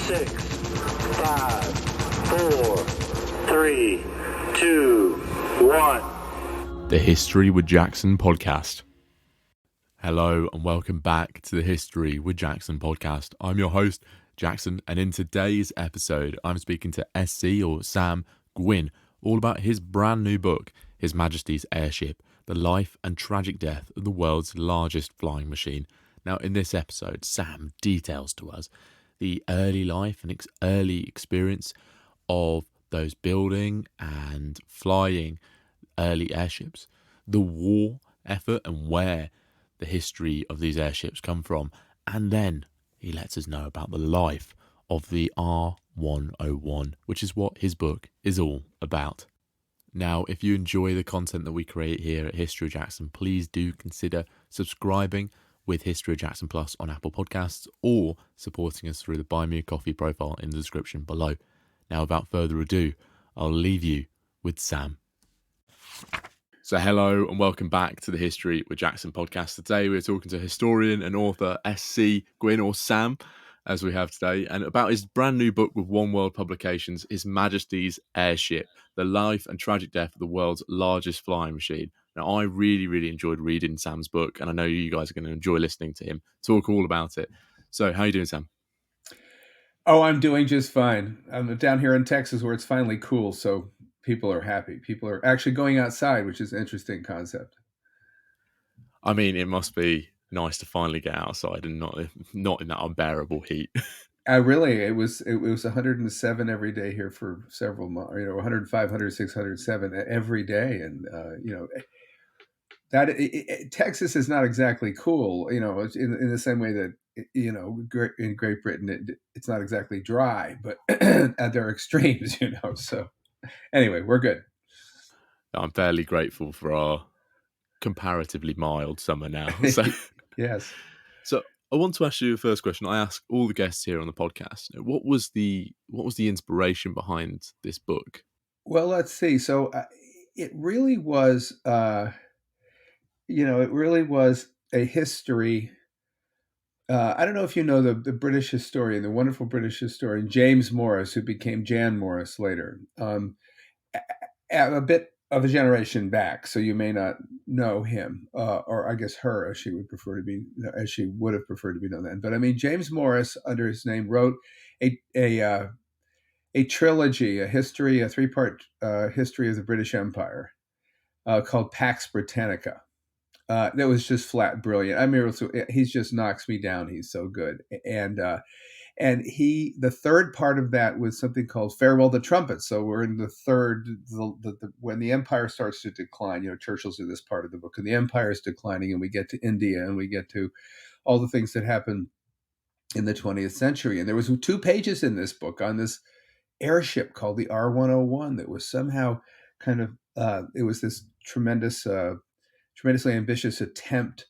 6, 5, 4, 3, 2, 1. The History with Jackson podcast. Hello and welcome back to the History with Jackson podcast. I'm your host, Jackson, and in today's episode, I'm speaking to SC or Sam Gwynne, all about his brand new book, His Majesty's Airship, the life and tragic death of the world's largest flying machine. Now, in this episode, Sam details to us the early life and early experience of those building and flying early airships, the war effort and where the history of these airships come from, and then he lets us know about the life of the R101, which is what his book is all about. Now, if you enjoy the content that we create here at History of Jackson, please do consider subscribing with History of Jackson Plus on Apple Podcasts or supporting us through the Buy Me a Coffee profile in the description below. Now, without further ado, I'll leave you with Sam. So hello and welcome back to the History with Jackson podcast. Today we're talking to historian and author SC Gwynne, or Sam, as we have today, and about his brand new book with OneWorld Publications, His Majesty's Airship, the life and tragic death of the world's largest flying machine. Now, I really enjoyed reading Sam's book, and I know you guys are going to enjoy listening to him talk all about it. So how are you doing, Sam? Oh, I'm doing just fine. I'm down here in Texas where it's finally cool, so people are happy. People are actually going outside, which is an interesting concept. I mean, it must be nice to finally get outside and not in that unbearable heat. Really, it was 107 every day here for several months. 105, 106, 107 every day, and Texas is not exactly cool. In the same way that in Great Britain it's not exactly dry, but at their extremes. So anyway, we're good. I'm fairly grateful for our comparatively mild summer now. So yes. So I want to ask you the first question. I ask all the guests here on the podcast. What was the inspiration behind this book? Well, let's see. So it really was, a history. I don't know if you know the British historian, the wonderful British historian James Morris, who became Jan Morris later, a bit of a generation back. So you may not know him, or I guess her, as she would have preferred to be known then. But I mean, James Morris, under his name, wrote a trilogy, a 3-part history of the British Empire called Pax Britannica. That was just flat brilliant. I mean, he just knocks me down. He's so good. And the third part of that was something called Farewell to Trumpets. So we're in the third, when the empire starts to decline. Churchill's in this part of the book, and the empire is declining, and we get to India, and we get to all the things that happened in the 20th century. And there was 2 pages in this book on this airship called the R101 that was somehow kind of it was this tremendously ambitious attempt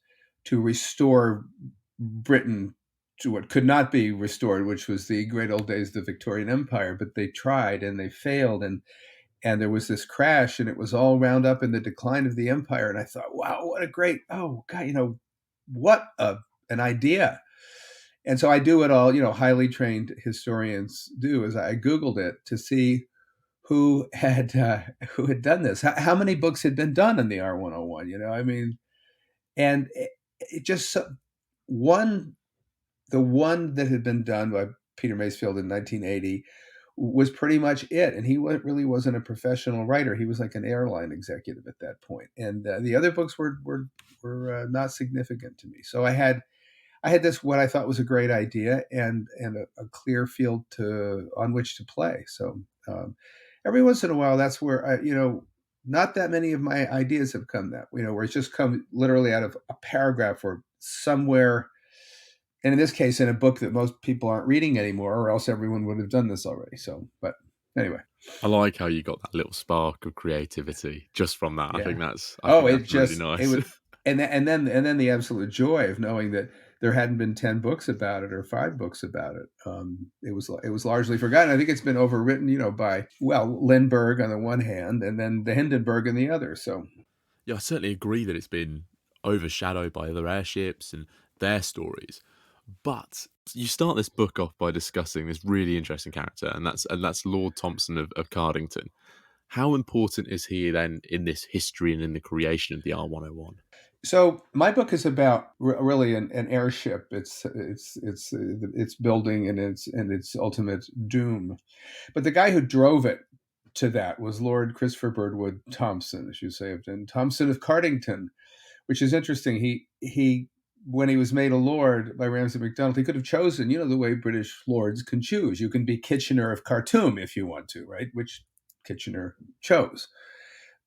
to restore Britain to what could not be restored, which was the great old days of the Victorian Empire. But they tried and they failed, and there was this crash, and it was all wound up in the decline of the empire. And I thought, wow, what a great, what an idea. And so I do what all highly trained historians do, is I Googled it to see who had done this, how many books had been done in the R101. And it just the one that had been done by Peter Masefield in 1980 was pretty much it. And he really wasn't a professional writer. He was like an airline executive at that point. And the other books were not significant to me. So I had this, what I thought was a great idea, and a clear field on which to play. So every once in a while, that's where not that many of my ideas have come where it's just come literally out of a paragraph or somewhere. And in this case, in a book that most people aren't reading anymore, or else everyone would have done this already. So, but anyway. I like how you got that little spark of creativity just from that. Yeah. I think that's really nice. And then the absolute joy of knowing that there hadn't been 10 books about it or 5 books about it. It was largely forgotten. I think it's been overwritten, by Lindbergh on the one hand, and then the Hindenburg on the other. So, yeah, I certainly agree that it's been overshadowed by other airships and their stories. But you start this book off by discussing this really interesting character, and that's Lord Thompson of Cardington. How important is he then in this history and in the creation of the R101? So my book is about really an airship. Its building and its ultimate doom. But the guy who drove it to that was Lord Christopher Birdwood Thompson, as you say, and Thompson of Cardington, which is interesting. He when he was made a lord by Ramsay MacDonald, he could have chosen, the way British lords can choose. You can be Kitchener of Khartoum if you want to, right? Which Kitchener chose.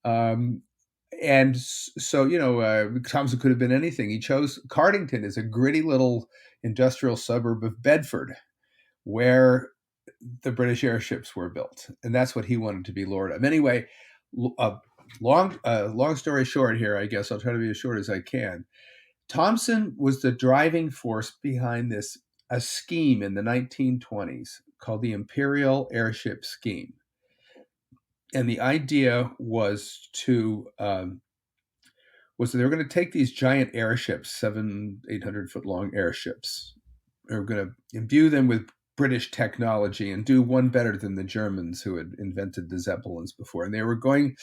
And so, Thompson could have been anything. He chose Cardington as a gritty little industrial suburb of Bedford, where the British airships were built, and that's what he wanted to be lord of. Anyway, long story short here, I guess I'll try to be as short as I can. Thompson was the driving force behind a scheme in the 1920s called the Imperial Airship Scheme. And the idea was that they were going to take these giant airships, 700-800 foot long airships. They were going to imbue them with British technology and do one better than the Germans who had invented the Zeppelins before. And they were going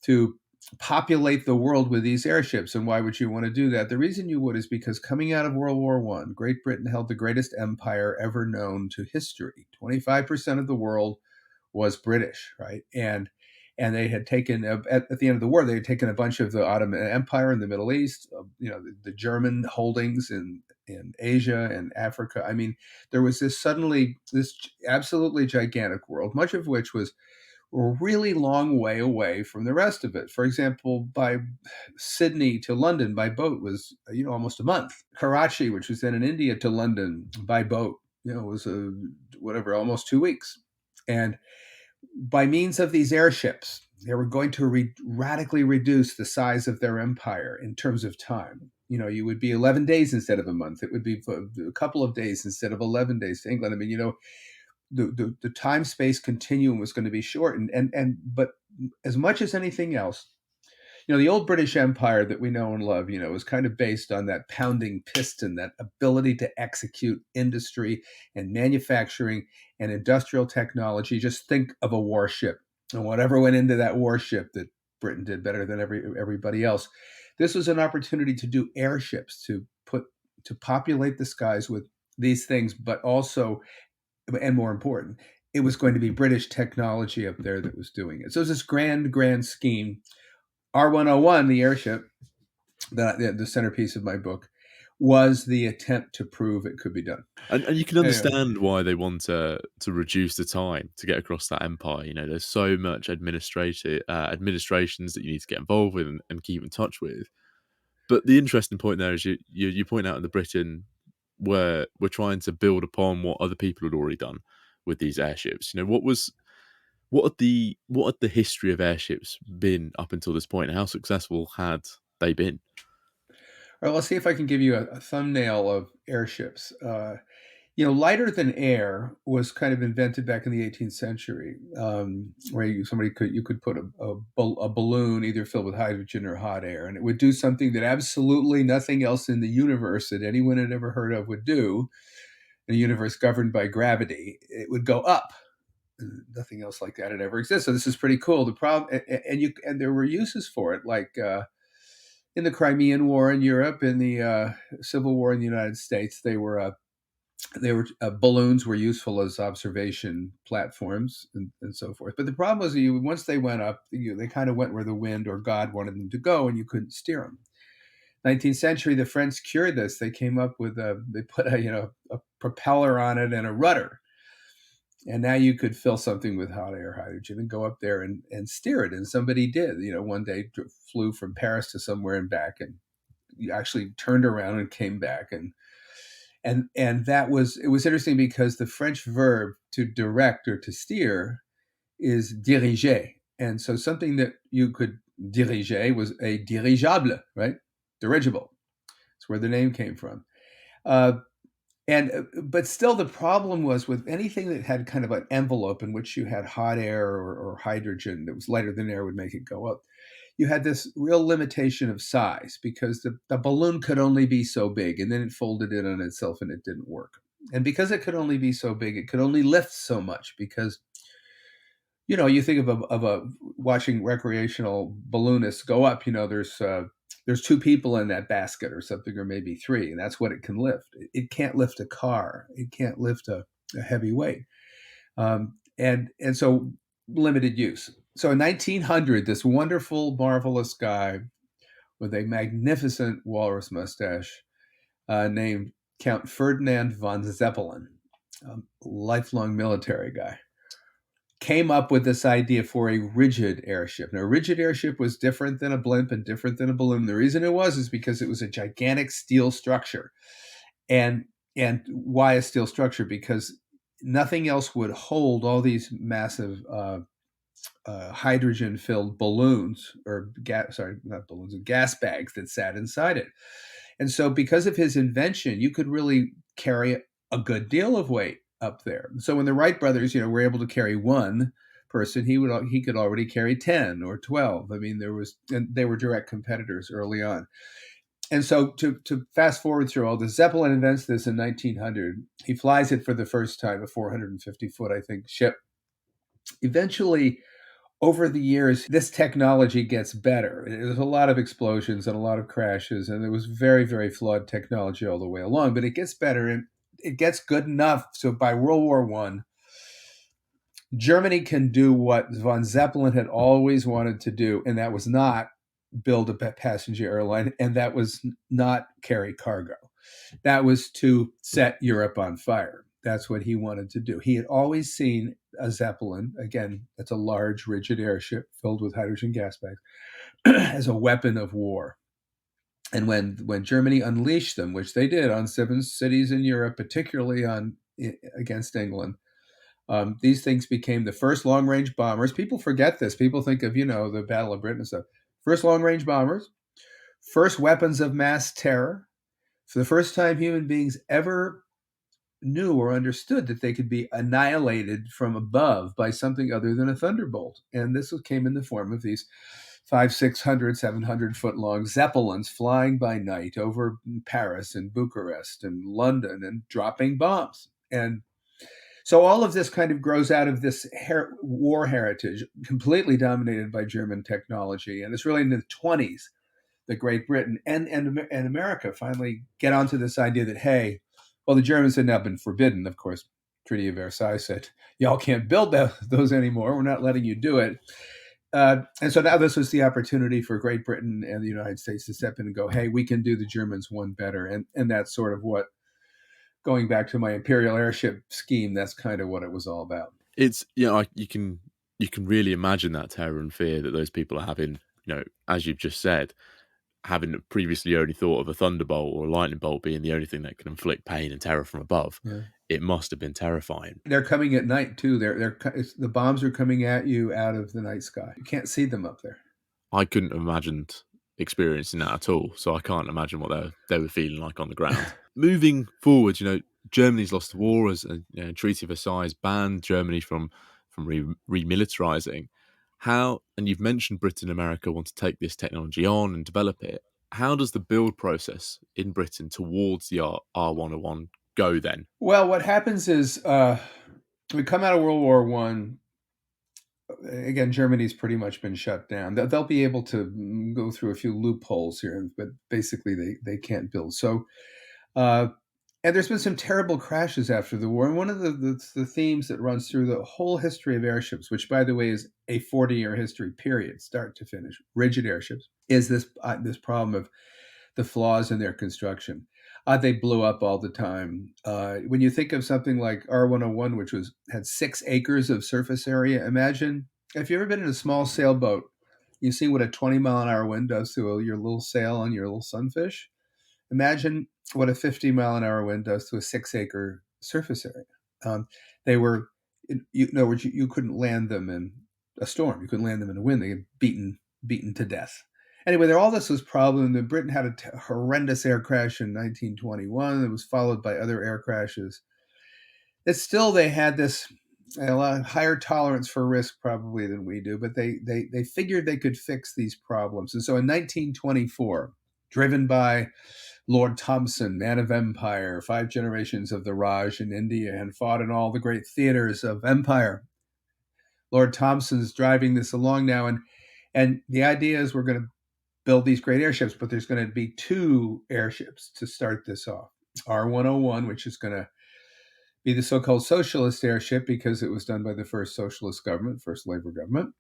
to populate the world with these airships. And why would you want to do that? The reason you would is because coming out of World War I, Great Britain held the greatest empire ever known to history. 25% of the world was British, right? And they had taken, at the end of the war, they had taken a bunch of the Ottoman Empire in the Middle East, the German holdings in Asia and Africa. I mean, there was this absolutely gigantic world, much of which was a really long way away from the rest of it. For example, by Sydney to London by boat was, almost a month. Karachi, which was then in India, to London by boat, was almost 2 weeks. And by means of these airships, they were going to radically reduce the size of their empire in terms of time. You would be 11 days instead of a month. It would be a couple of days instead of 11 days to England. I mean, the time-space continuum was going to be shortened. But as much as anything else, the old British Empire that we know and love, was kind of based on that pounding piston, that ability to execute industry and manufacturing and industrial technology. Just think of a warship and whatever went into that warship that Britain did better than everybody else. This was an opportunity to do airships, to populate the skies with these things, but also, and more important, it was going to be British technology up there that was doing it. So it was this grand scheme. R101, the airship, the centerpiece of my book, was the attempt to prove it could be done. And you can understand why they want to reduce the time to get across that empire. There's so much administrations that you need to get involved with and keep in touch with. But the interesting point there is you point out that Britain were trying to build upon what other people had already done with these airships. What had the history of airships been up until this point? How successful had they been? All right, let's see if I can give you a thumbnail of airships. Lighter than air was kind of invented back in the 18th century, where you could put a balloon either filled with hydrogen or hot air, and it would do something that absolutely nothing else in the universe that anyone had ever heard of would do. In a universe governed by gravity, it would go up. Nothing else like that had ever existed. So this is pretty cool. The problem, and there were uses for it, like in the Crimean War in Europe, in the Civil War in the United States, balloons were useful as observation platforms and so forth. But the problem was, once they went up, they kind of went where the wind or God wanted them to go, and you couldn't steer them. 19th century, the French cured this. They came up with they put a propeller on it and a rudder. And now you could fill something with hot air, hydrogen, and go up there and steer it. And somebody did. One day flew from Paris to somewhere and back, and you actually turned around and came back. And it was interesting because the French verb to direct or to steer is diriger. And so something that you could diriger was a dirigeable, right? Dirigible. That's where the name came from. But still, the problem was with anything that had kind of an envelope in which you had hot air or hydrogen that was lighter than air would make it go up. you had this real limitation of size because the balloon could only be so big, and then it folded in on itself and it didn't work. And because it could only be so big, it could only lift so much because, you think of a watching recreational balloonists go up, there's two people in that basket or something, or maybe three, and that's what it can lift. It can't lift a car. It can't lift a heavy weight. And so limited use. So in 1900, this wonderful, marvelous guy with a magnificent walrus mustache named Count Ferdinand von Zeppelin, a lifelong military guy, came up with this idea for a rigid airship. Now, a rigid airship was different than a blimp and different than a balloon. The reason it was is because it was a gigantic steel structure. And why a steel structure? Because nothing else would hold all these massive hydrogen-filled balloons, or gas bags that sat inside it. And so because of his invention, you could really carry a good deal of weight up there. So when the Wright brothers, were able to carry one person, he could already carry 10 or 12. I mean, and they were direct competitors early on. And so to fast forward through all this, Zeppelin invents this in 1900. He flies it for the first time, a 450-foot, I think, ship. Eventually, over the years, this technology gets better. There's a lot of explosions and a lot of crashes, and it was very, very flawed technology all the way along. But it gets better, and it gets good enough. So by World War I, Germany can do what von Zeppelin had always wanted to do, and that was not build a passenger airline, and that was not carry cargo. That was to set Europe on fire. That's what he wanted to do. He had always seen a Zeppelin, again, that's a large, rigid airship filled with hydrogen gas bags, as a weapon of war. And when Germany unleashed them, which they did on 7 cities in Europe, particularly against England, these things became the first long-range bombers. People forget this. People think of, the Battle of Britain and stuff. First long-range bombers, first weapons of mass terror. For the first time, human beings ever knew or understood that they could be annihilated from above by something other than a thunderbolt. And this came in the form of these 500, 600, 700-foot long Zeppelins flying by night over Paris and Bucharest and London and dropping bombs. And so all of this kind of grows out of this war heritage, completely dominated by German technology. And it's really in the 1920s that Great Britain and America finally get onto this idea that, hey, well, the Germans had now been forbidden, of course. Treaty of Versailles said, y'all can't build those anymore. We're not letting you do it. And so now this was the opportunity for Great Britain and the United States to step in and go, hey, we can do the Germans one better. And that's sort of what, going back to my imperial airship scheme, that's kind of what it was all about. It's, you can really imagine that terror and fear that those people are having, as you've just said, having previously only thought of a thunderbolt or a lightning bolt being the only thing that can inflict pain and terror from above. Yeah. It must have been terrifying. They're coming at night too. The bombs are coming at you out of the night sky. You can't see them up there. I couldn't have imagined experiencing that at all, so I can't imagine what they were feeling like on the ground. Moving forward, Germany's lost the war as a Treaty of Versailles banned Germany from remilitarizing. How, and you've mentioned Britain and America want to take this technology on and develop it. How does the build process in Britain towards the R101 go then? Well, what happens is we come out of World War I. Again, Germany's pretty much been shut down. They'll be able to go through a few loopholes here, but basically they can't build. So, and there's been some terrible crashes after the war. And one of the themes that runs through the whole history of airships, which, by the way, is a 40-year history period, start to finish, rigid airships, is this problem of the flaws in their construction. They blew up all the time. When you think of something like R101, which had 6 acres of surface area, imagine if you've ever been in a small sailboat, you see what a 20-mile-an-hour wind does to your little sail on your little sunfish. Imagine what a 50-mile-an-hour wind does to a 6-acre surface area. They were, in other words, you couldn't land them in a storm. You couldn't land them in a wind. They get beaten to death. Anyway, all this was problem. Britain had a horrendous air crash in 1921. It was followed by other air crashes. It's still, they had this a lot higher tolerance for risk probably than we do, but they figured they could fix these problems. And so in 1924, driven by Lord Thompson, man of empire, 5 generations of the Raj in India, and fought in all the great theaters of empire. Lord Thompson's driving this along now, and the idea is we're going to build these great airships, but there's going to be 2 airships to start this off. R101, which is going to be the so-called socialist airship because it was done by the first socialist government, first labor government,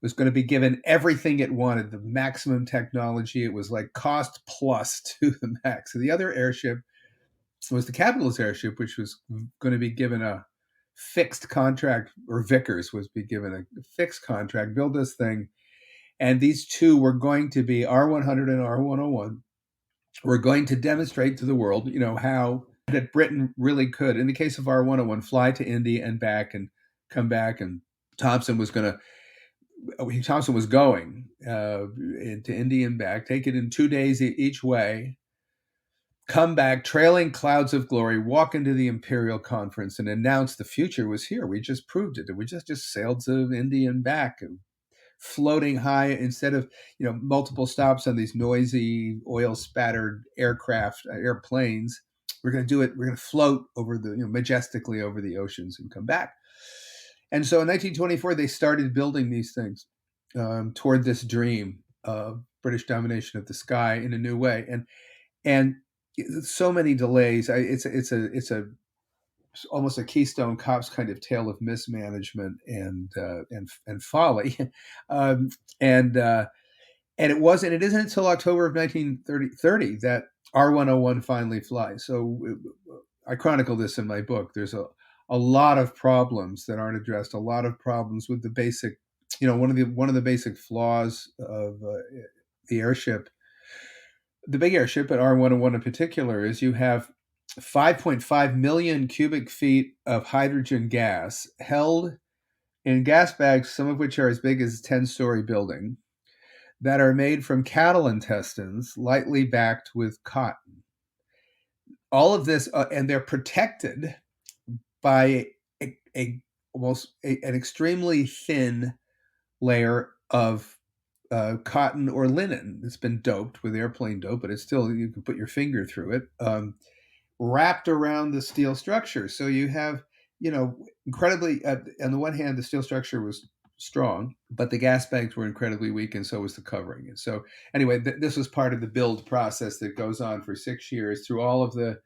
was going to be given everything it wanted, the maximum technology. It was like cost plus to the max. So the other airship was the capitalist airship, which was going to be given a fixed contract, or Vickers was be given a fixed contract, build this thing. And these 2 were going to be R100 and R101. We're going to demonstrate to the world, how that Britain really could, in the case of R101, fly to India and back and come back. And Thompson was going into India and back, take it in 2 days each way, come back, trailing clouds of glory, walk into the Imperial Conference and announce the future was here. We just proved it. We just sailed to India and back, floating high instead of multiple stops on these noisy oil spattered airplanes. We're going to do it. We're going to float over majestically over the oceans and come back. And so in 1924 they started building these things toward this dream of British domination of the sky in a new way. And so many delays. It's almost a Keystone Cops kind of tale of mismanagement and folly, and it isn't until October of 1930 that R101 finally flies. So I chronicle this in my book. There's a lot of problems that aren't addressed. A lot of problems with the basic, one of the basic flaws of the airship, the big airship, but R101 in particular, is you have 5.5 million cubic feet of hydrogen gas held in gas bags, some of which are as big as a 10-story building, that are made from cattle intestines, lightly backed with cotton. All of this, and they're protected by an extremely thin layer of cotton or linen that's been doped with airplane dope, but it's still, you can put your finger through it, wrapped around the steel structure. So you have, incredibly, on the one hand, the steel structure was strong, but the gas bags were incredibly weak, and so was the covering. And so anyway, this was part of the build process that goes on for 6 years through all of the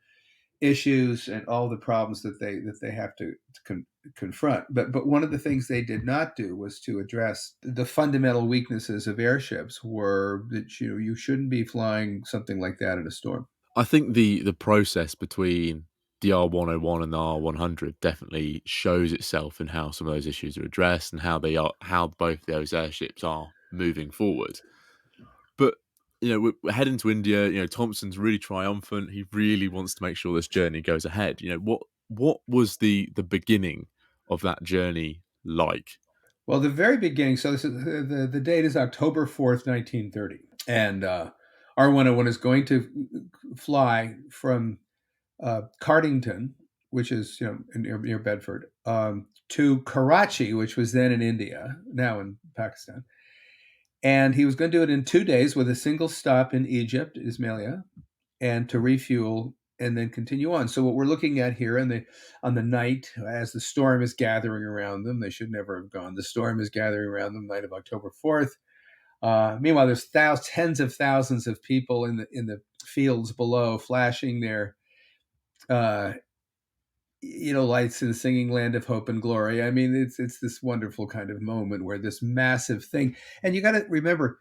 issues and all the problems that they have to confront. But one of the things they did not do was to address the fundamental weaknesses of airships, were that you shouldn't be flying something like that in a storm. I think the process between the R101 and the R100 definitely shows itself in how some of those issues are addressed and how both those airships are moving forward. But we're heading to India. Thompson's really triumphant. He really wants to make sure this journey goes ahead. What was the beginning of that journey like? Well, the very beginning. So this is, the date is October 4th, 1930, and R101 is going to fly from Cardington, which is near Bedford, to Karachi, which was then in India, now in Pakistan. And he was going to do it in 2 days with a single stop in Egypt, Ismailia, and to refuel and then continue on. So what we're looking at here on the night, as the storm is gathering around them, they should never have gone. The storm is gathering around them, night of October 4th. Meanwhile, there's tens of thousands of people in the fields below, flashing their lights and singing "Land of Hope and Glory." I mean, it's this wonderful kind of moment where this massive thing, and you got to remember,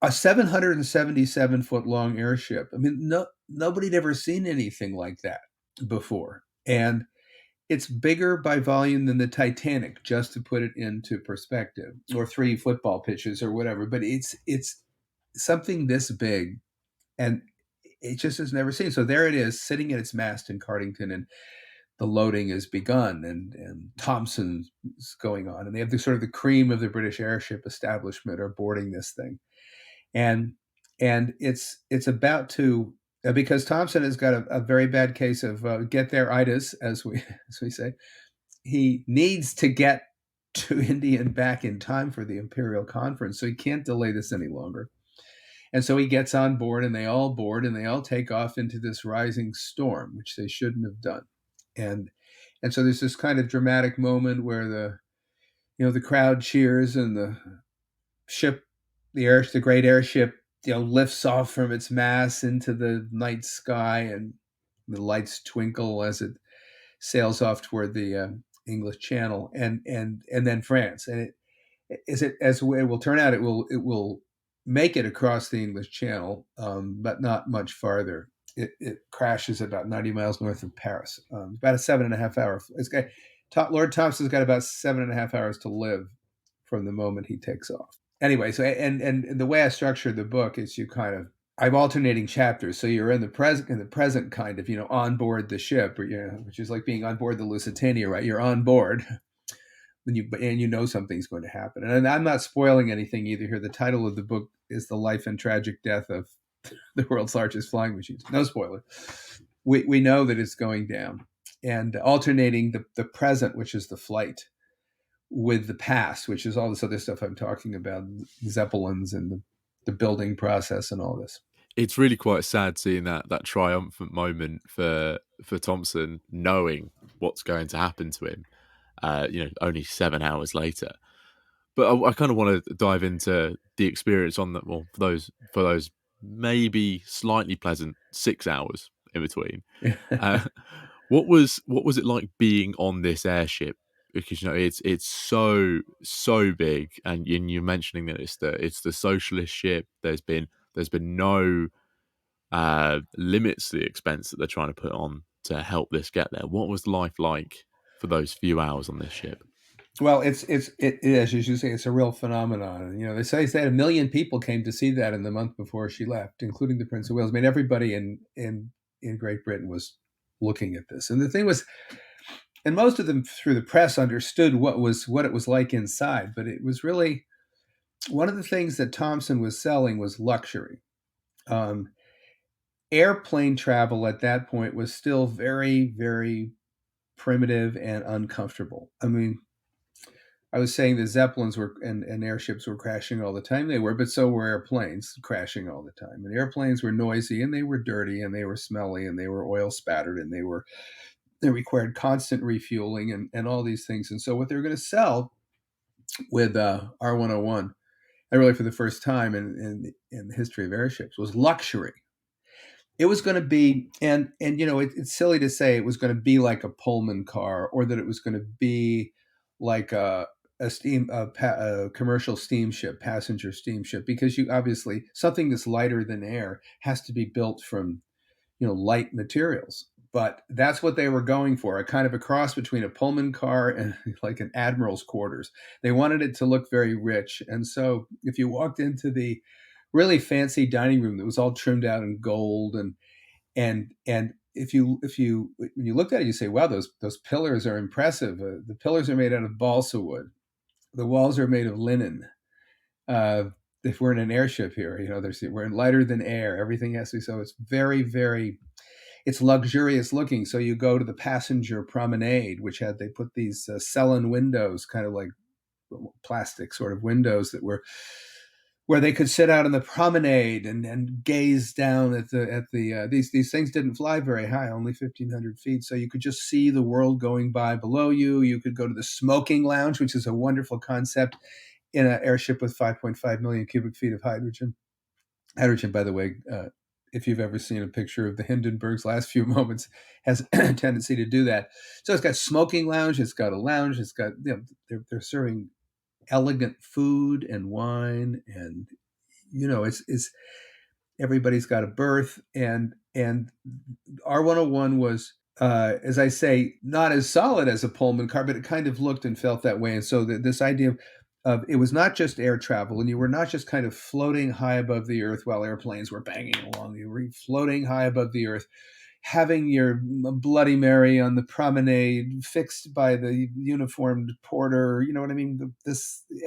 a 777-foot long airship. I mean, nobody'd ever seen anything like that before, and it's bigger by volume than the Titanic, just to put it into perspective, or 3 football pitches or whatever. But it's something this big, and it just has never seen. So there it is, sitting at its mast in Cardington, and the loading has begun, and Thompson's going on, and they have the cream of the British airship establishment are boarding this thing, and it's about to, because Thompson has got a very bad case of get there itis, as we say. he needs to get to India and back in time for the Imperial Conference, so he can't delay this any longer. And so he gets on board, and they all board, and they all take off into this rising storm, which they shouldn't have done. And so there's this kind of dramatic moment where the crowd cheers, and the ship, the great airship, lifts off from its mast into the night sky, and the lights twinkle as it sails off toward the English Channel, and then France. And as it will turn out, it will make it across the English Channel, but not much farther. It crashes about 90 miles north of Paris. About a 7.5 hour. Lord Thompson's got about 7.5 hours to live from the moment he takes off. Anyway, so and the way I structured the book is I'm alternating chapters. So you're in the present kind of, on board the ship, which is like being on board the Lusitania, right? You're on board and you know something's going to happen. And I'm not spoiling anything either here. The title of the book is The Life and Tragic Death of the World's Largest Flying Machines. No spoiler. We know that it's going down, and alternating the present, which is the flight, with the past, which is all this other stuff I'm talking about, Zeppelins and the building process and all this. It's really quite sad seeing that triumphant moment for Thompson, knowing what's going to happen to him, only 7 hours later. But I kind of want to dive into the experience on that. Well, for those maybe slightly pleasant 6 hours in between. What was it like being on this airship? Because it's so big, and you're mentioning that it's the socialist ship. There's been no limits to the expense that they're trying to put on to help this get there. What was life like for those few hours on this ship? Well, it as you say, it's a real phenomenon. They say 1 million people came to see that in the month before she left, including the Prince of Wales. I mean, everybody in Great Britain was looking at this, and the thing was, and most of them through the press understood what it was like inside, but it was really one of the things that Thompson was selling was luxury. Airplane travel at that point was still very, very primitive and uncomfortable. I mean, I was saying the Zeppelins and airships were crashing all the time. They were, but so were airplanes crashing all the time. And airplanes were noisy, and they were dirty, and they were smelly, and they were oil spattered, and they required constant refueling and all these things. And so what they were going to sell with R101, and really for the first time in the history of airships, was luxury. It was going to be, and it's silly to say it was going to be like a Pullman car, or that it was going to be like a commercial steamship, passenger steamship, because you obviously, something that's lighter than air has to be built from light materials. But that's what they were going for, a kind of a cross between a Pullman car and like an admiral's quarters. They wanted it to look very rich. And so if you walked into the really fancy dining room that was all trimmed out in gold, and if you when you looked at it, you say, wow, those pillars are impressive. The pillars are made out of balsa wood. The walls are made of linen. If we're in an airship here, we're in lighter than air. Everything has to be, so it's very, very, it's luxurious looking. So you go to the passenger promenade, which they put these Cellen windows, kind of like plastic sort of windows that were where they could sit out on the promenade and gaze down at these things didn't fly very high, only 1,500 feet. So you could just see the world going by below you. You could go to the smoking lounge, which is a wonderful concept in an airship with 5.5 million cubic feet of hydrogen. Hydrogen, by the way, if you've ever seen a picture of the Hindenburg's last few moments, has a tendency to do that. So it's got smoking lounge. It's got a lounge. It's got, they're serving elegant food and wine, and it's everybody's got a berth, and R101 was as I say, not as solid as a Pullman car, but it kind of looked and felt that way. And so this idea of it was not just air travel, and you were not just kind of floating high above the earth while airplanes were banging along. You were floating high above the earth, having your Bloody Mary on the promenade fixed by the uniformed porter, you know what I mean?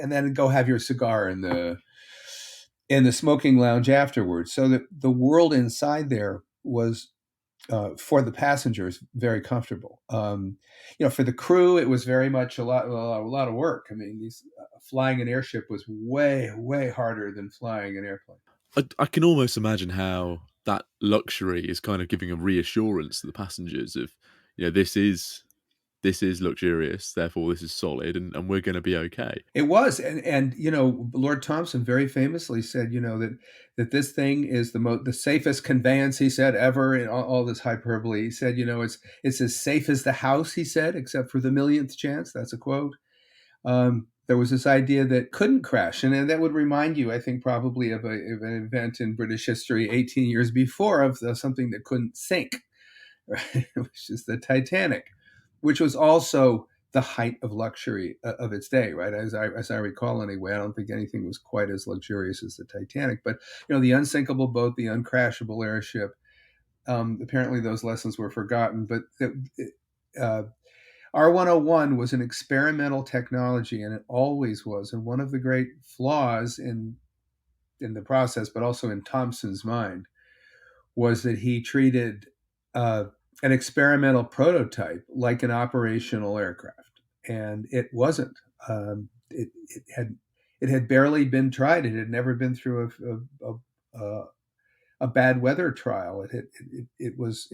And then go have your cigar in the smoking lounge afterwards. So that the world inside there was for the passengers, very comfortable. For the crew, it was very much a lot of work. I mean, flying an airship was way, way harder than flying an airplane. I can almost imagine how that luxury is kind of giving a reassurance to the passengers of, this is luxurious, therefore this is solid, and we're going to be okay. It was, and Lord Thompson very famously said, that this thing is the safest conveyance, he said, ever. In all this hyperbole, he said, it's as safe as the house, he said, except for the millionth chance. That's a quote. There was this idea that couldn't crash, and that would remind you, I think, probably of an event in British history 18 years before of something that couldn't sink, right? Which is the Titanic, which was also the height of luxury of its day, right? As I recall, anyway, I don't think anything was quite as luxurious as the Titanic. But the unsinkable boat, the uncrashable airship. Apparently, those lessons were forgotten. But R101 was an experimental technology, and it always was. And one of the great flaws in the process, but also in Thompson's mind, was that he treated an experimental prototype like an operational aircraft, and it wasn't. It had barely been tried. It had never been through a bad weather trial. It was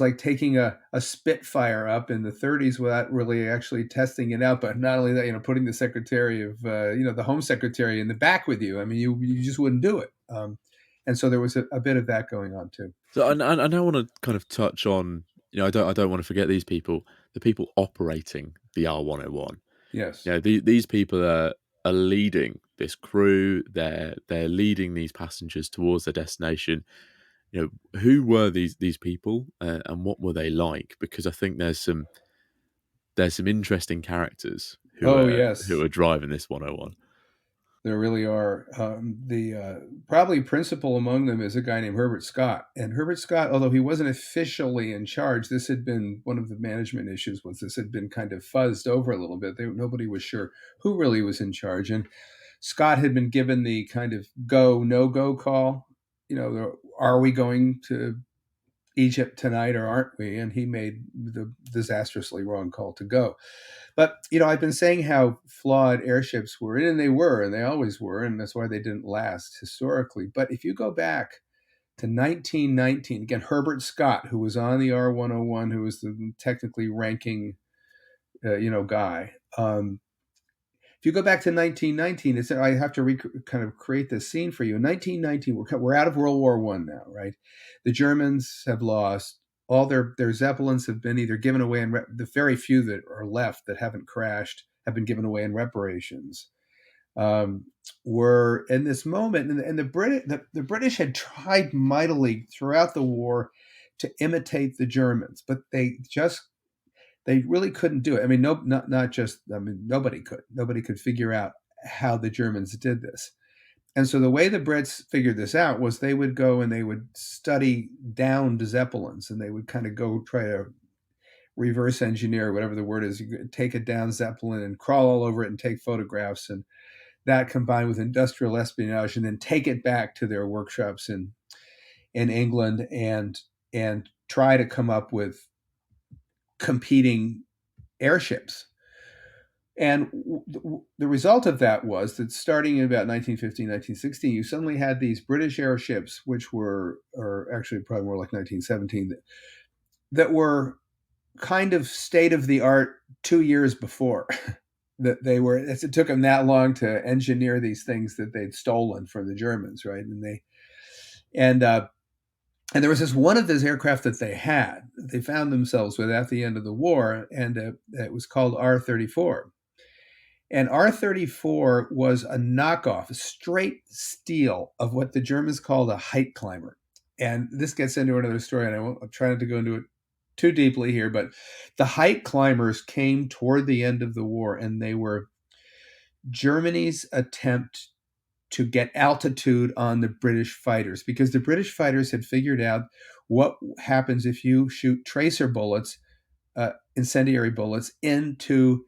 like taking a Spitfire up in the 30s without really actually testing it out. But not only that, putting the secretary of the Home Secretary in the back with you. I mean, you just wouldn't do it. And so there was a bit of that going on too. So I now want to kind of touch on, I don't want to forget these people, the people operating the R101. Yes. These people are leading this crew. They're leading these passengers towards their destination. Who were these people and what were they like? Because I think there's some interesting characters who are driving this 101. There really are. The probably principal among them is a guy named Herbert Scott. And Herbert Scott, although he wasn't officially in charge, this had been one of the management issues. This had been kind of fuzzed over a little bit. Nobody was sure who really was in charge. And Scott had been given the kind of go, no-go call. Are we going to Egypt tonight or aren't we? And he made the disastrously wrong call to go. But, I've been saying how flawed airships were, and they were, and they always were, and that's why they didn't last historically. But if you go back to 1919, again, Herbert Scott, who was on the R101, who was the technically ranking, guy. If you go back to 1919, I have to kind of create this scene for you. In 1919, we're out of World War I now, right? The Germans have lost. All their Zeppelins have been either given away, and the very few that are left that haven't crashed have been given away in reparations. We're in this moment, and the British had tried mightily throughout the war to imitate the Germans, but they really couldn't do it. I mean, nobody could. Nobody could figure out how the Germans did this. And so the way the Brits figured this out was they would go and they would study downed Zeppelins, and they would kind of go try to reverse engineer, whatever the word is. You could take a down Zeppelin and crawl all over it and take photographs, and that combined with industrial espionage, and then take it back to their workshops in England and try to come up with competing airships. And the result of that was that starting in about 1915, 1916, you suddenly had these British airships, which were, or actually probably more like 1917, that were kind of state of the art 2 years before. That they were, it took them that long to engineer these things that they'd stolen from the Germans, right? And there was this one of those aircraft that they found themselves with at the end of the war, and it was called R-34. And R-34 was a knockoff, a straight steal of what the Germans called a height climber. And this gets into another story, and I'll try not to go into it too deeply here, but the height climbers came toward the end of the war, and they were Germany's attempt to get altitude on the British fighters, because the British fighters had figured out what happens if you shoot tracer bullets, incendiary bullets, into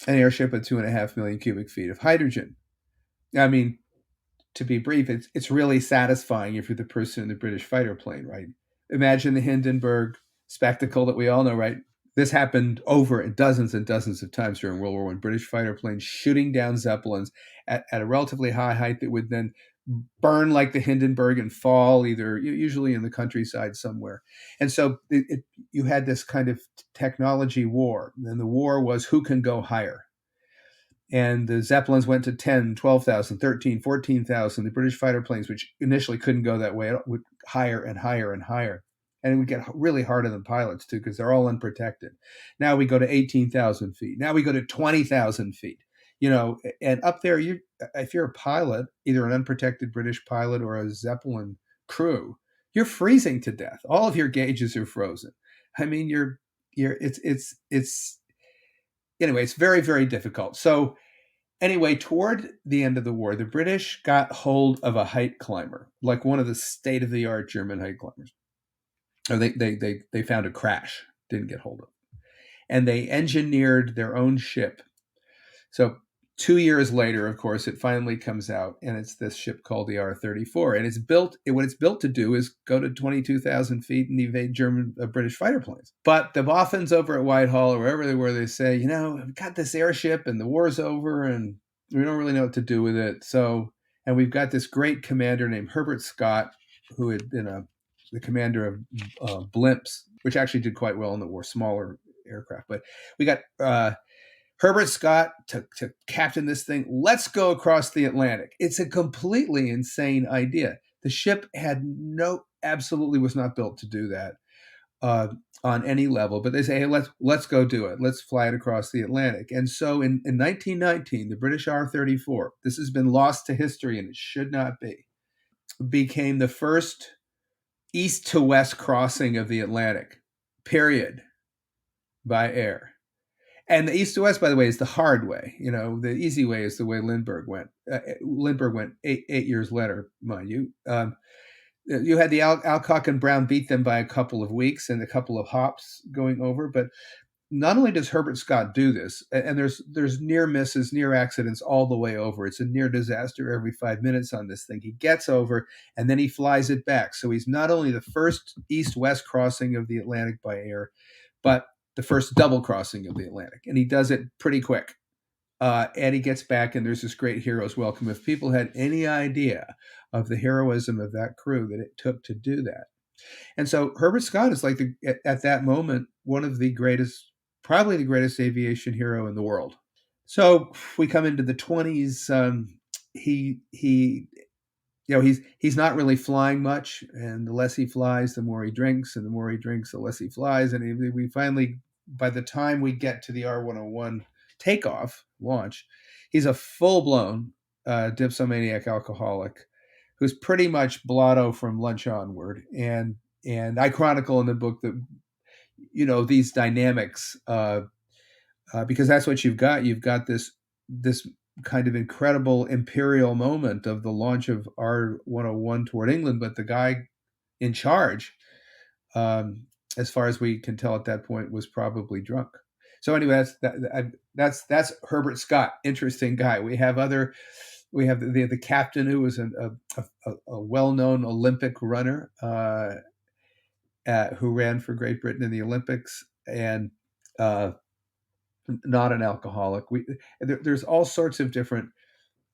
an airship with 2.5 million cubic feet of hydrogen. I mean, to be brief, it's really satisfying if you're the person in the British fighter plane, right? Imagine the Hindenburg spectacle that we all know, right? This happened over and dozens of times during World War I. British fighter planes shooting down Zeppelins at a relatively high height that would then burn like the Hindenburg and fall either usually in the countryside somewhere. And so you had this kind of technology war. And the war was who can go higher. And the Zeppelins went to 10, 12,000, 13, 14,000. The British fighter planes, which initially couldn't go that way, would higher and higher and higher. And it would get really hard on the pilots, too, because they're all unprotected. Now we go to 18,000 feet. Now we go to 20,000 feet. And up there, if you're a pilot, either an unprotected British pilot or a Zeppelin crew, you're freezing to death. All of your gauges are frozen. I mean, anyway, it's very, very difficult. So anyway, toward the end of the war, the British got hold of a height climber, like one of the state-of-the-art German height climbers. Or they found a crash, didn't get hold of it. And they engineered their own ship. So 2 years later, of course, it finally comes out, and it's this ship called the R-34. And what it's built to do is go to 22,000 feet and evade British fighter planes. But the boffins over at Whitehall, or wherever they were, they say, we've got this airship, and the war's over, and we don't really know what to do with it. And we've got this great commander named Herbert Scott, who had been the commander of blimps, which actually did quite well in the war, smaller aircraft. But we got Herbert Scott to captain this thing. Let's go across the Atlantic. It's a completely insane idea. The ship absolutely was not built to do that on any level. But they say, hey, let's go do it. Let's fly it across the Atlantic. And so in 1919, the British R-34, this has been lost to history and it should not be, became the first east to west crossing of the Atlantic, period, by air. And the east to west, by the way, is the hard way. The easy way is the way Lindbergh went. Lindbergh went eight years later, mind you. You had the Alcock and Brown beat them by a couple of weeks and a couple of hops going over. But not only does Herbert Scott do this, and there's near misses, near accidents all the way over. It's a near disaster every 5 minutes on this thing. He gets over and then he flies it back. So he's not only the first east-west crossing of the Atlantic by air, but the first double crossing of the Atlantic. And he does it pretty quick. And he gets back and there's this great hero's welcome. If people had any idea of the heroism of that crew that it took to do that. And so Herbert Scott is like at that moment, one of the greatest, probably the greatest aviation hero in the world. So we come into the 20s. He's not really flying much, and the less he flies, the more he drinks, and the more he drinks, the less he flies. And we finally, by the time we get to the R-101 takeoff launch, he's a full-blown dipsomaniac alcoholic who's pretty much blotto from lunch onward. And I chronicle in the book that these dynamics, because that's what you've got. You've got this kind of incredible imperial moment of the launch of R-101 toward England, but the guy in charge, as far as we can tell at that point, was probably drunk. So anyway, that's Herbert Scott. Interesting guy. We have the captain, who was a well-known Olympic runner who ran for Great Britain in the Olympics, and not an alcoholic. There's all sorts of different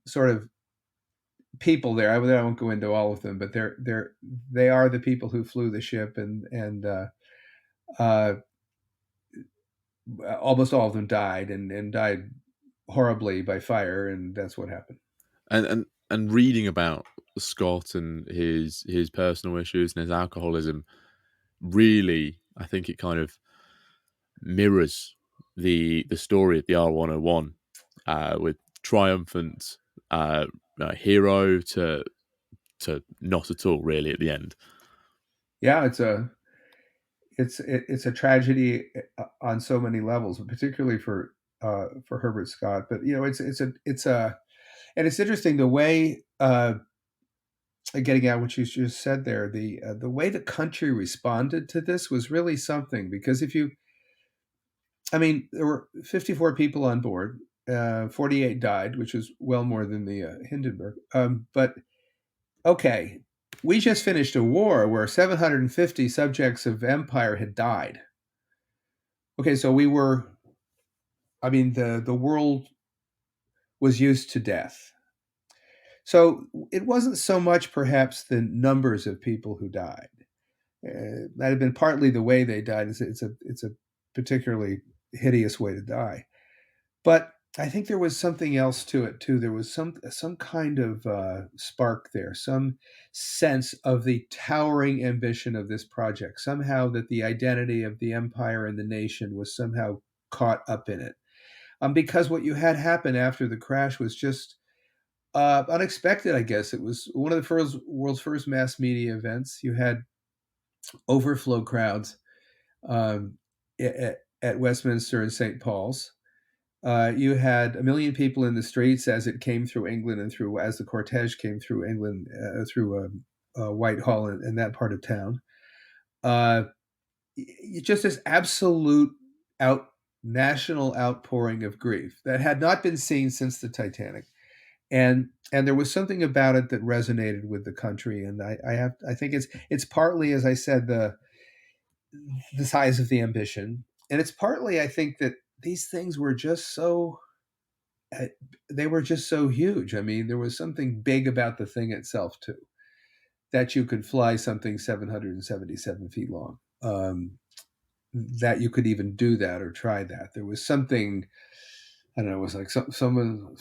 sort of people there. I won't go into all of them, but they are the people who flew the ship, and almost all of them died, and died horribly by fire, and that's what happened. And reading about Scott and his personal issues and his alcoholism, really, I think it kind of mirrors the story of the R-101, with triumphant hero to not at all, really, at the end. Yeah, it's a tragedy on so many levels, particularly for Herbert Scott. But and it's interesting the way, getting at what you just said there, the way the country responded to this was really something, because there were 54 people on board, 48 died, which is well more than the Hindenburg. But okay, we just finished a war where 750 subjects of empire had died. Okay, so the world was used to death. So it wasn't so much perhaps the numbers of people who died. That had been partly the way they died. It's a particularly hideous way to die. But I think there was something else to it too. There was some kind of spark there, some sense of the towering ambition of this project. Somehow that the identity of the empire and the nation was somehow caught up in it. Because what you had happen after the crash was just unexpected. I guess it was one of the world's first mass media events. You had overflow crowds um, at Westminster and St. Paul's. You had 1 million people in the streets as it came through England and as the cortege came through England, through Whitehall and that part of town. Just this absolute national outpouring of grief that had not been seen since the Titanic. And there was something about it that resonated with the country. And I think it's partly, as I said, the size of the ambition. And it's partly, I think, that these things were just so they were just so huge. I mean, there was something big about the thing itself too, that you could fly something 777 feet long, that you could even do that or try that. There was something, I don't know, it was like someone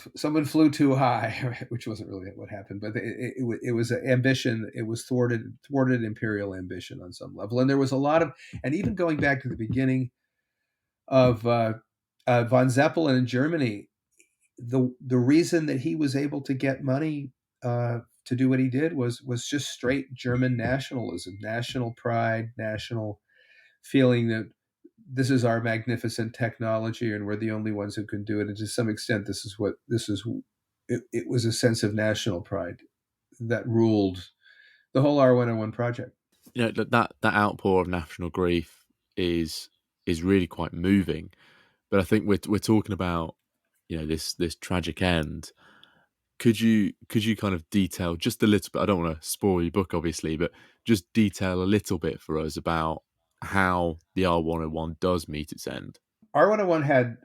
flew too high, which wasn't really what happened, but it was an ambition. It was thwarted imperial ambition on some level. And there was a lot of, and even going back to the beginning of von Zeppelin in Germany, the reason that he was able to get money to do what he did was just straight German nationalism, national pride, national feeling that this is our magnificent technology and we're the only ones who can do it. And to some extent, it was a sense of national pride that ruled the whole R101 project. You know, that outpour of national grief is really quite moving. But I think we're talking about, you know, this tragic end. Could you kind of detail just a little bit? I don't want to spoil your book, obviously, but just detail a little bit for us about how the R101 does meet its end. R101 had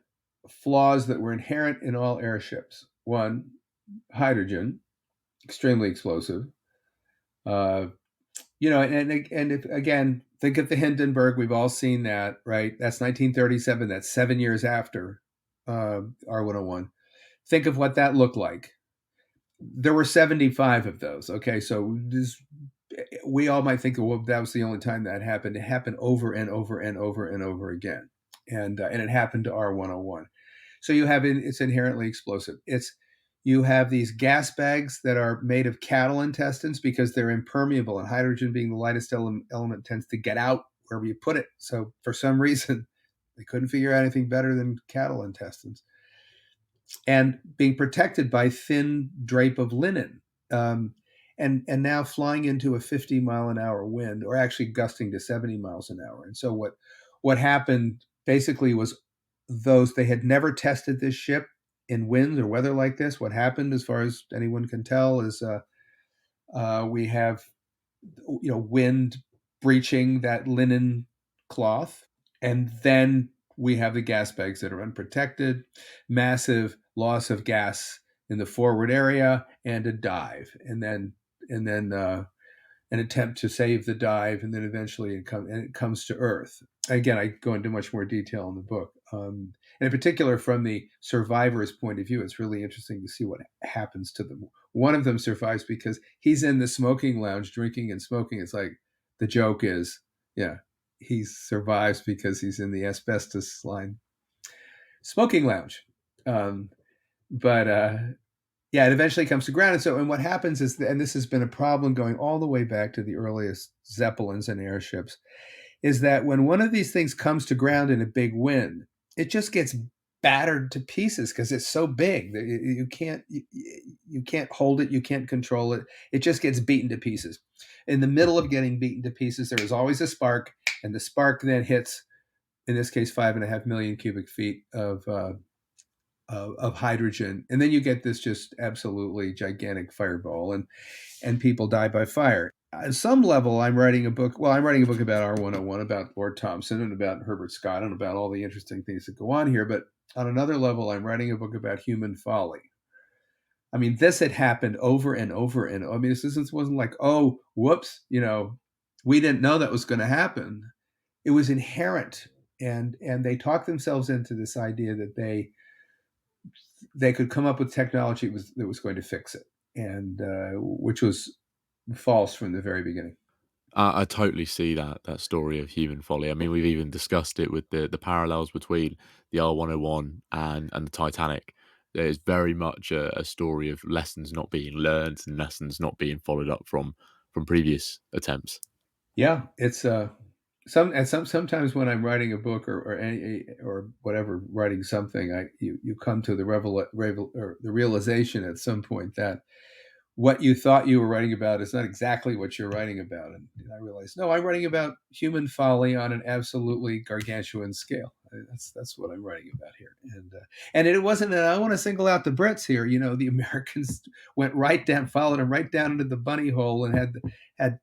flaws that were inherent in all airships. One, hydrogen, extremely explosive. Again, think of the Hindenburg. We've all seen that, right? That's 1937. That's 7 years after R101. Think of what that looked like. There were 75 of those. Okay, so we all might think, well, that was the only time that happened. It happened over and over and over and over again, and it happened to R101. So it's inherently explosive. You have these gas bags that are made of cattle intestines because they're impermeable, and hydrogen being the lightest element tends to get out wherever you put it. So for some reason, they couldn't figure out anything better than cattle intestines. And being protected by thin drape of linen, and now flying into a 50-mile-an-hour wind, or actually gusting to 70 miles an hour. And so what happened basically was they had never tested this ship in winds or weather like this. What happened, as far as anyone can tell, is we have wind breaching that linen cloth, and then we have the gas bags that are unprotected, massive loss of gas in the forward area, and a dive, and then an attempt to save the dive, and then eventually it comes to Earth. Again, I go into much more detail in the book. And in particular, from the survivor's point of view, it's really interesting to see what happens to them. One of them survives because he's in the smoking lounge drinking and smoking. It's like the joke is, yeah, he survives because he's in the asbestos line smoking lounge. Yeah, it eventually comes to ground. And what happens is, and this has been a problem going all the way back to the earliest Zeppelins and airships, is that when one of these things comes to ground in a big wind, it just gets battered to pieces because it's so big that you can't hold it, you can't control it. It just gets beaten to pieces. In the middle of getting beaten to pieces, there is always a spark, and the spark then hits, in this case, 5.5 million cubic feet of of hydrogen, and then you get this just absolutely gigantic fireball, and people die by fire. At some level, I'm writing a book. Well, I'm writing a book about R101, about Lord Thompson, and about Herbert Scott, and about all the interesting things that go on here. But on another level, I'm writing a book about human folly. I mean, this had happened over and over, and I mean, this wasn't like, oh, whoops, we didn't know that was going to happen. It was inherent, and they talked themselves into this idea that they could come up with technology that was going to fix it, and which was false from the very beginning. I totally see that story of human folly. I mean, we've even discussed it with the parallels between the R101 and the Titanic. There's very much a story of lessons not being learned and lessons not being followed up from previous attempts. Yeah, it's sometimes when I'm writing a book or whatever, writing something, you come to the realization at some point that what you thought you were writing about is not exactly what you're writing about. And I realized, no, I'm writing about human folly on an absolutely gargantuan scale. That's what I'm writing about here. And it wasn't that I want to single out the Brits here. The Americans followed them right down into the bunny hole, and had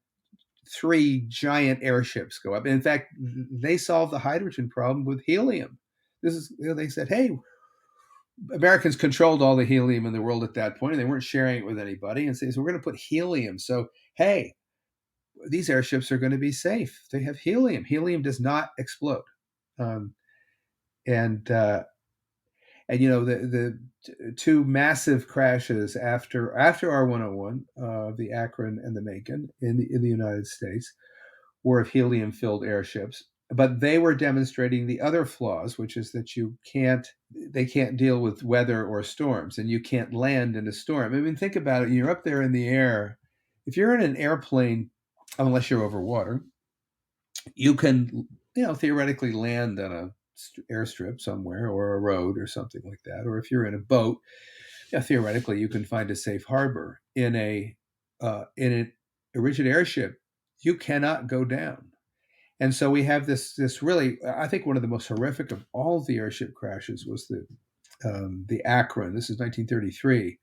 3 giant airships go up. In fact, they solved the hydrogen problem with helium. They said, hey, Americans controlled all the helium in the world at that point, and they weren't sharing it with anybody. And so we're going to put helium. So, hey, these airships are going to be safe. They have helium. Helium does not explode. And the 2 massive crashes after R101, the Akron and the Macon in the United States, were of helium-filled airships. But they were demonstrating the other flaws, which is that they can't deal with weather or storms, and you can't land in a storm. I mean, think about it. You're up there in the air. If you're in an airplane, unless you're over water, you can, theoretically land on a airstrip somewhere or a road or something like that. Or if you're in a boat, theoretically you can find a safe harbor. In a rigid airship, you cannot go down. And so we have this really, I think one of the most horrific of all the airship crashes was the Akron. This is 1933.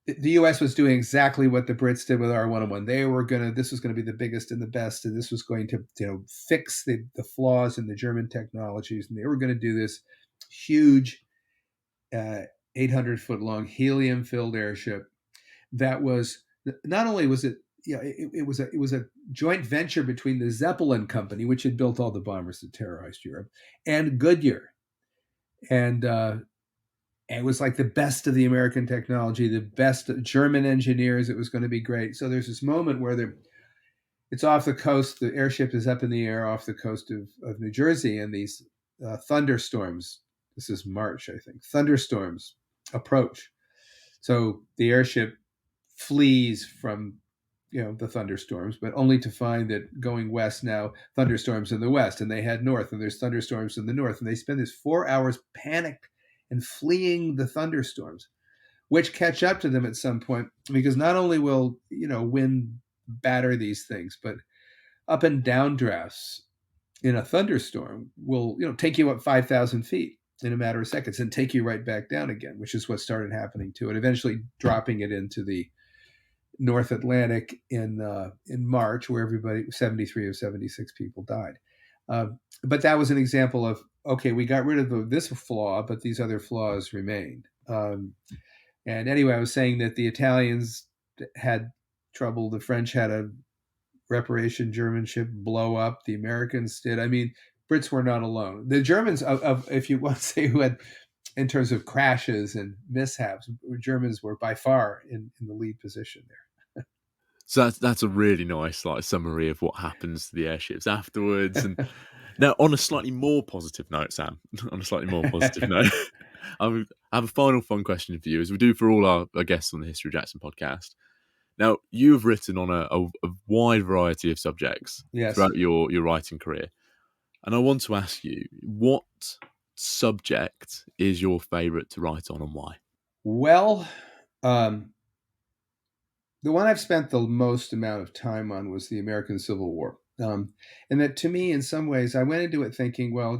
The U.S. was doing exactly what the Brits did with R101. This was going to be the biggest and the best, and this was going to fix the flaws in the German technologies, and they were going to do this huge 800-foot long helium-filled airship that was, not only was it, it was a joint venture between the Zeppelin company, which had built all the bombers that terrorized Europe, and Goodyear, and it was like the best of the American technology, the best German engineers. It was going to be great. So there's this moment where it's off the coast. The airship is up in the air off the coast of New Jersey, and these thunderstorms. This is March, I think. Thunderstorms approach. So the airship flees from the thunderstorms, but only to find that going west now, thunderstorms in the west, and they head north, and there's thunderstorms in the north, and they spend this 4 hours panicked and fleeing the thunderstorms, which catch up to them at some point, because not only will wind batter these things, but up and down drafts in a thunderstorm will take you up 5,000 feet in a matter of seconds and take you right back down again, which is what started happening to it, eventually dropping it into the North Atlantic in March, where 73 of 76 people died. But that was an example of, okay, we got rid of this flaw, but these other flaws remained. And anyway, I was saying that the Italians had trouble. The French had a reparation German ship blow up. The Americans did. I mean, Brits were not alone. The Germans, if you want to say who had, in terms of crashes and mishaps, Germans were by far in the lead position there. So that's a really nice summary of what happens to the airships afterwards. And now, on a slightly more positive note, Sam, on a slightly more positive note, I have a final fun question for you, as we do for all our guests on the History of Jackson podcast. Now, you have written on a wide variety of subjects throughout your writing career. And I want to ask you, what subject is your favourite to write on, and why? Well, the one I've spent the most amount of time on was the American Civil War. And that to me, in some ways, I went into it thinking, well,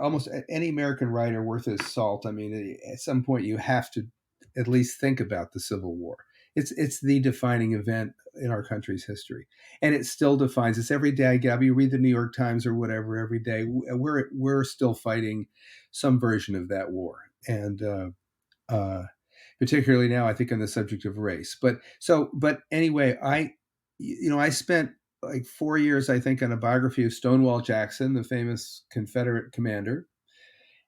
almost any American writer worth his salt. I mean, at some point, you have to at least think about the Civil War. It's the defining event in our country's history, and it still defines us. Every day I get up, you read the New York Times or whatever. Every day we're still fighting some version of that war, and particularly now, I think on the subject of race. But anyway, I spent like 4 years, I think, on a biography of Stonewall Jackson, the famous Confederate commander.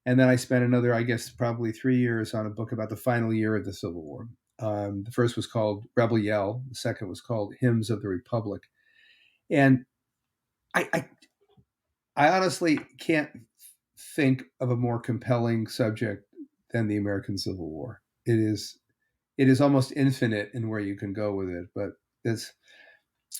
And then I spent another, I guess, probably 3 years on a book about the final year of the Civil War. The first was called Rebel Yell. The second was called Hymns of the Republic. And I honestly can't think of a more compelling subject than the American Civil War. It is almost infinite in where you can go with it. But it's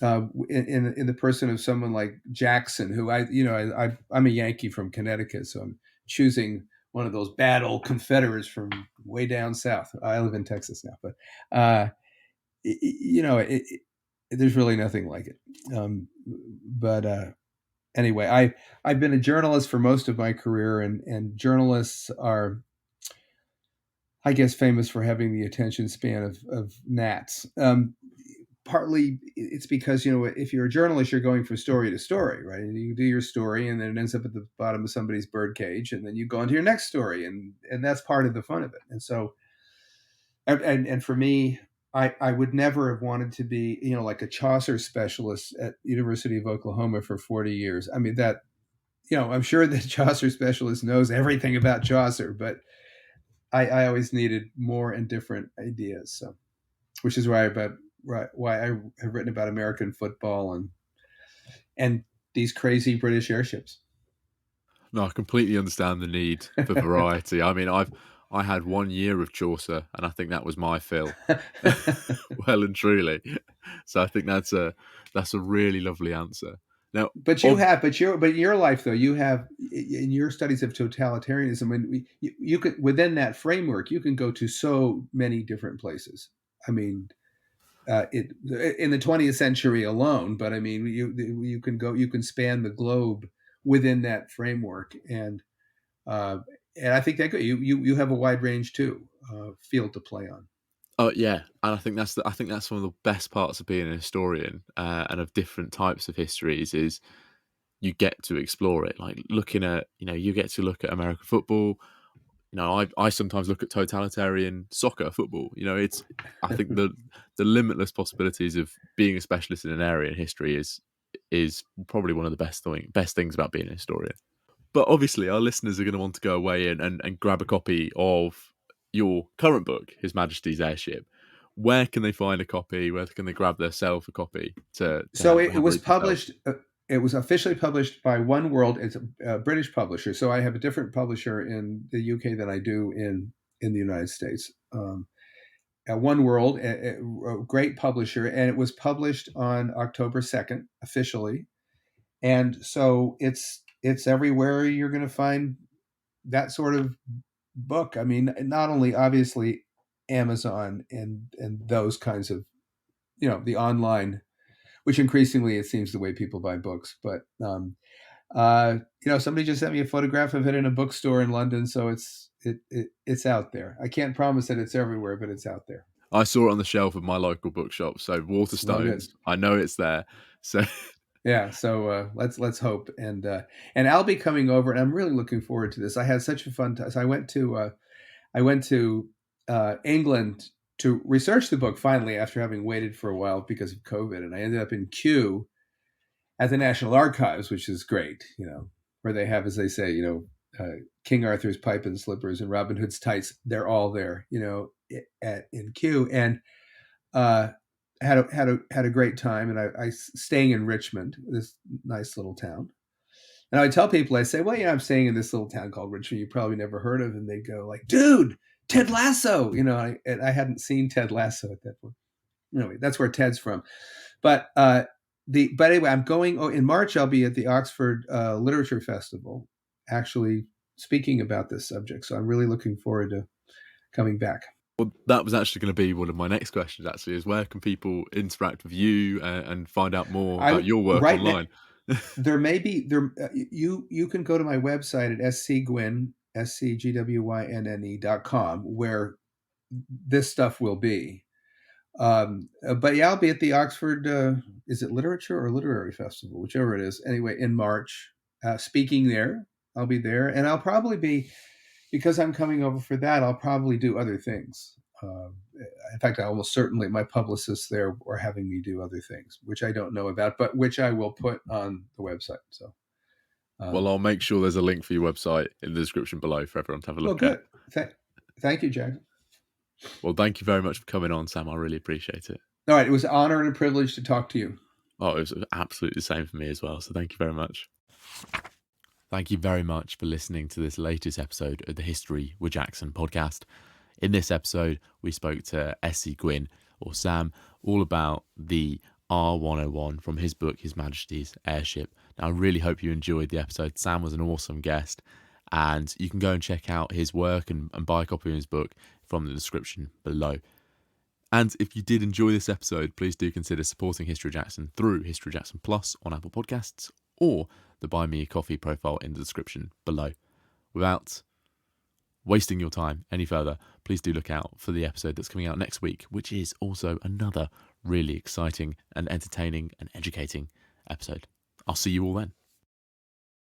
in the person of someone like Jackson, who I'm a Yankee from Connecticut, so I'm choosing one of those bad old Confederates from way down south. I live in Texas now, but there's really nothing like it. But anyway, I've been a journalist for most of my career, and journalists are, I guess, famous for having the attention span of gnats. Partly it's because, if you're a journalist, you're going from story to story, right? And you do your story, and then it ends up at the bottom of somebody's birdcage, and then you go on to your next story, and that's part of the fun of it. And so, and for me, I would never have wanted to be, like a Chaucer specialist at University of Oklahoma for 40 years. I mean, that, I'm sure the Chaucer specialist knows everything about Chaucer, but I always needed more and different ideas. So, which is why I have written about American football and these crazy British airships. No, I completely understand the need for variety. I mean, I had 1 year of Chaucer, and I think that was my fill, well and truly. So I think that's a really lovely answer. Now, but in your life though, you have in your studies of totalitarianism, and you could, within that framework, you can go to so many different places. I mean, in the 20th century alone, but I mean, you can span the globe within that framework, and I think that you have a wide range too, field to play on. Oh yeah, and I think that's one of the best parts of being a historian, and of different types of histories is you get to explore it. Like looking at, you get to look at American football. I sometimes look at totalitarian soccer football. I think the limitless possibilities of being a specialist in an area in history is probably one of the best things about being a historian. But obviously, our listeners are going to want to go away and grab a copy of your current book, His Majesty's Airship. Where can they find a copy? Where can they grab themselves a copy? So it was published. It was officially published by OneWorld. It's a British publisher. So I have a different publisher in the UK than I do in the United States. OneWorld, a great publisher, and it was published on October 2nd officially. And so it's everywhere you're going to find that sort of book. I mean, not only obviously Amazon and those kinds of, the online, which increasingly it seems the way people buy books. But somebody just sent me a photograph of it in a bookstore in London, so it's out there. I can't promise that it's everywhere, but it's out there. I saw it on the shelf of my local bookshop, so Waterstones. I know it's there. So yeah, so let's hope, and I'll be coming over, and I'm really looking forward to this. I had such a fun time. So I went to England to research the book finally after having waited for a while because of COVID, and I ended up in Kew at the National Archives, which is great, where they have, as they say, King Arthur's pipe and slippers and Robin Hood's tights. They're all there, in Kew, and had a great time. And I staying in Richmond, this nice little town. And I would tell people, I say, well, I'm staying in this little town called Richmond. You probably never heard of, and they go like, dude, Ted Lasso, and I hadn't seen Ted Lasso at that point. Anyway, that's where Ted's from. But anyway, I'm going in March. I'll be at the Oxford Literature Festival, actually speaking about this subject. So I'm really looking forward to coming back. Well, that was actually going to be one of my next questions. Actually, is where can people interact with you and find out more about your work online? There may be there. You can go to my website at scgwynne scgwynne.com where this stuff will be. But yeah, I'll be at the Oxford. Is it Literature or Literary Festival, whichever it is. Anyway, in March, speaking there. I'll be there, and I'll probably be, because I'm coming over for that. I'll probably do other things. In fact, I almost certainly, my publicists there are having me do other things, which I don't know about, but which I will put on the website. So, Well, I'll make sure there's a link for your website in the description below for everyone to have a look at. Good. Thank you, Jack. Well, thank you very much for coming on, Sam. I really appreciate it. All right. It was an honor and a privilege to talk to you. Oh, it was absolutely the same for me as well. So thank you very much. Thank you very much for listening to this latest episode of the History with Jackson podcast. In this episode, we spoke to S.C. Gwynne, or Sam, all about the R101 from his book, His Majesty's Airship. Now, I really hope you enjoyed the episode. Sam was an awesome guest, and you can go and check out his work and buy a copy of his book from the description below. And if you did enjoy this episode, please do consider supporting History Jackson through History Jackson Plus on Apple Podcasts or the Buy Me a Coffee profile in the description below. Without wasting your time any further, please do look out for the episode that's coming out next week, which is also another really exciting and entertaining and educating episode. I'll see you all then.